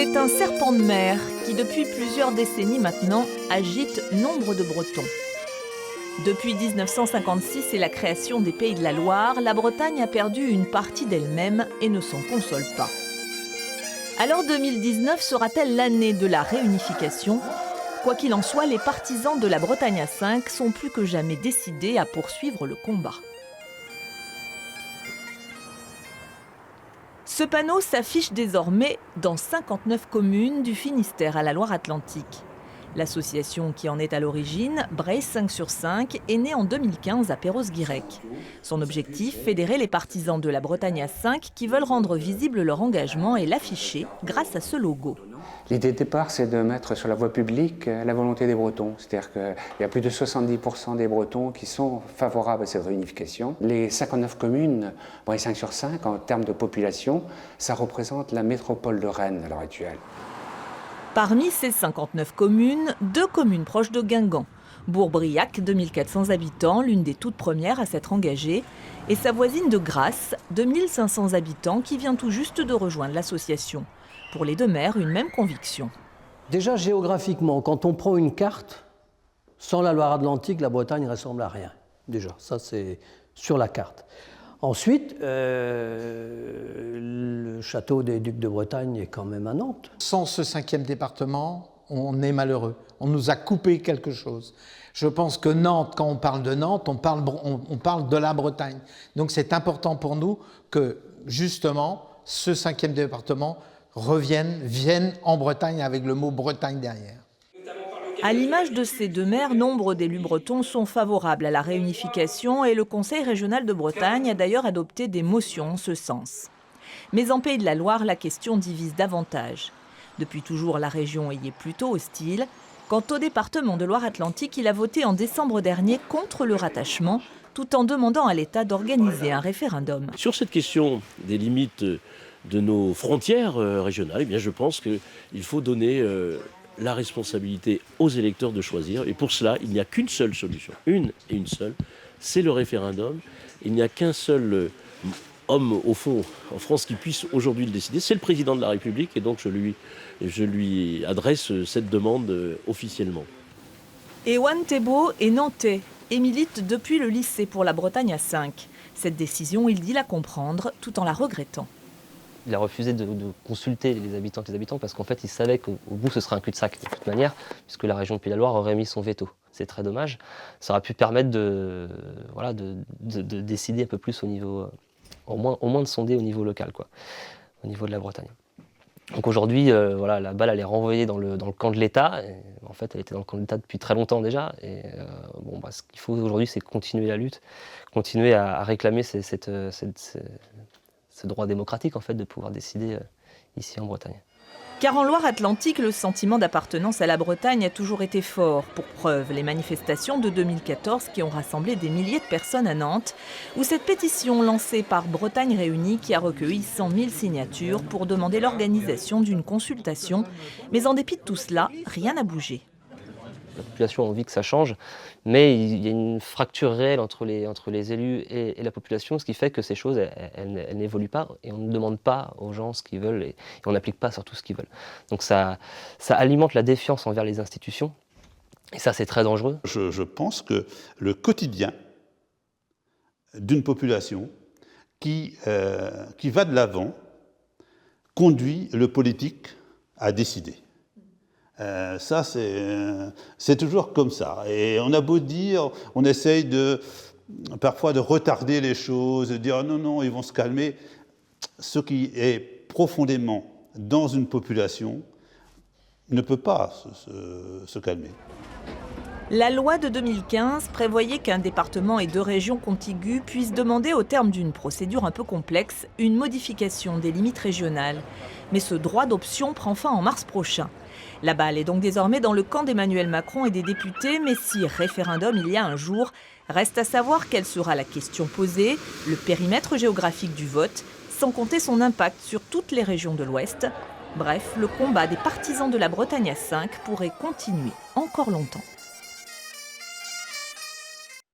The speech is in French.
C'est un serpent de mer qui, depuis plusieurs décennies maintenant, agite nombre de Bretons. Depuis 1956 et la création des Pays de la Loire, la Bretagne a perdu une partie d'elle-même et ne s'en console pas. Alors 2019 sera-t-elle l'année de la réunification ? Quoi qu'il en soit, les partisans de la Bretagne à 5 sont plus que jamais décidés à poursuivre le combat. Ce panneau s'affiche désormais dans 59 communes du Finistère à la Loire-Atlantique. L'association qui en est à l'origine, Brace 5 sur 5, est née en 2015 à Perros-Guirec. Son objectif, fédérer les partisans de la Bretagne à 5 qui veulent rendre visible leur engagement et l'afficher grâce à ce logo. L'idée de départ, c'est de mettre sur la voie publique la volonté des Bretons. C'est-à-dire qu'il y a plus de 70% des Bretons qui sont favorables à cette réunification. Les 59 communes, Brace 5 sur 5, en termes de population, ça représente la métropole de Rennes à l'heure actuelle. Parmi ces 59 communes, 2 communes proches de Guingamp. Bourg-Briac, 2400 habitants, l'une des toutes premières à s'être engagée, et sa voisine de Grasse, 2500 habitants, qui vient tout juste de rejoindre l'association. Pour les deux maires, une même conviction. Déjà géographiquement, quand on prend une carte, sans la Loire-Atlantique, la Bretagne ne ressemble à rien. Déjà, ça c'est sur la carte. Ensuite, le château des Ducs de Bretagne est quand même à Nantes. Sans ce 5e département, on est malheureux. On nous a coupé quelque chose. Je pense que Nantes, quand on parle de Nantes, on parle de la Bretagne. Donc c'est important pour nous que, justement, ce 5e département vienne en Bretagne avec le mot Bretagne derrière. À l'image de ces deux maires, nombre d'élus bretons sont favorables à la réunification et le Conseil régional de Bretagne a d'ailleurs adopté des motions en ce sens. Mais en Pays de la Loire, la question divise davantage. Depuis toujours, la région y est plutôt hostile. Quant au département de Loire-Atlantique, il a voté en décembre dernier contre le rattachement, tout en demandant à l'État d'organiser un référendum. Sur cette question des limites de nos frontières régionales, eh bien, je pense qu'il faut donner la responsabilité aux électeurs de choisir. Et pour cela, il n'y a qu'une seule solution, une et une seule, c'est le référendum. Il n'y a qu'un seul homme, au fond, en France, qui puisse aujourd'hui le décider. C'est le président de la République, et donc je lui adresse cette demande officiellement. Ewan Thébault est nantais et milite depuis le lycée pour la Bretagne à 5. Cette décision, il dit la comprendre, tout en la regrettant. Il a refusé de consulter les habitantes et les habitants parce qu'en fait, il savait qu'au bout, ce serait un cul-de-sac de toute manière, puisque la région de Pays de la Loire aurait mis son veto. C'est très dommage. Ça aurait pu permettre de décider un peu plus au niveau, au moins de sonder au niveau local, quoi, au niveau de la Bretagne. Donc aujourd'hui, la balle elle est renvoyée dans le camp de l'État. En fait, elle était dans le camp de l'État depuis très longtemps déjà. Et ce qu'il faut aujourd'hui, c'est continuer la lutte, continuer à réclamer ce droit démocratique en fait, de pouvoir décider ici en Bretagne. Car en Loire-Atlantique, le sentiment d'appartenance à la Bretagne a toujours été fort. Pour preuve, les manifestations de 2014 qui ont rassemblé des milliers de personnes à Nantes, ou cette pétition lancée par Bretagne Réunie qui a recueilli 100 000 signatures pour demander l'organisation d'une consultation. Mais en dépit de tout cela, rien n'a bougé. La population a envie que ça change, mais il y a une fracture réelle entre les élus et la population, ce qui fait que ces choses, elles n'évoluent pas et on ne demande pas aux gens ce qu'ils veulent et on n'applique pas surtout ce qu'ils veulent. Donc ça alimente la défiance envers les institutions et ça c'est très dangereux. Je pense que le quotidien d'une population qui va de l'avant conduit le politique à décider. Ça, c'est toujours comme ça. Et on a beau dire, on essaye parfois de retarder les choses, de dire non, ils vont se calmer. Ce qui est profondément dans une population ne peut pas se calmer. La loi de 2015 prévoyait qu'un département et 2 régions contiguës puissent demander au terme d'une procédure un peu complexe une modification des limites régionales. Mais ce droit d'option prend fin en mars prochain. La balle est donc désormais dans le camp d'Emmanuel Macron et des députés, mais si référendum il y a un jour, reste à savoir quelle sera la question posée, le périmètre géographique du vote, sans compter son impact sur toutes les régions de l'Ouest. Bref, le combat des partisans de la Bretagne à 5 pourrait continuer encore longtemps.